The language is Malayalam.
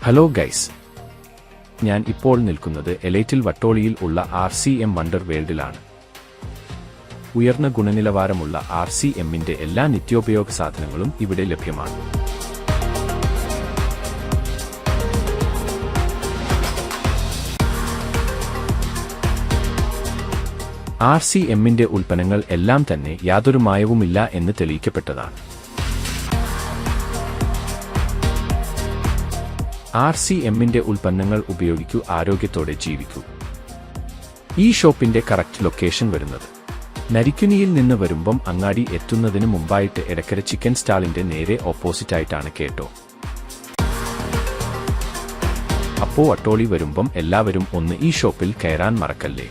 ഹലോ ഗൈസ്, ഞാൻ ഇപ്പോൾ നിൽക്കുന്നത് എലൈറ്റിൽ വട്ടോളിയിൽ ഉള്ള RCM വണ്ടർ വേൾഡിലാണ്. ഉയർന്ന ഗുണനിലവാരമുള്ള RCMന്റെ എല്ലാ നിത്യോപയോഗ സാധനങ്ങളും ഇവിടെ ലഭ്യമാണ്. RCMന്റെ ഉൽപ്പന്നങ്ങൾ എല്ലാം തന്നെ യാതൊരു മായവുമില്ല എന്ന് തെളിയിക്കപ്പെട്ടതാണ്. RCMന്റെ ഉൽപ്പന്നങ്ങൾ ഉപയോഗിക്കൂ, ആരോഗ്യത്തോടെ ജീവിക്കൂ. ഈ ഷോപ്പിന്റെ കറക്റ്റ് ലൊക്കേഷൻ വരുന്നത് നരിക്കുനിയിൽ നിന്ന് വരുമ്പം അങ്ങാടി എത്തുന്നതിന് മുമ്പായിട്ട് എടക്കര ചിക്കൻ സ്റ്റാളിന്റെ നേരെ ഓപ്പോസിറ്റായിട്ടാണ് കേട്ടോ. അപ്പോ വട്ടോളി വരുമ്പം എല്ലാവരും ഒന്ന് ഈ ഷോപ്പിൽ കയറാൻ മറക്കല്ലേ.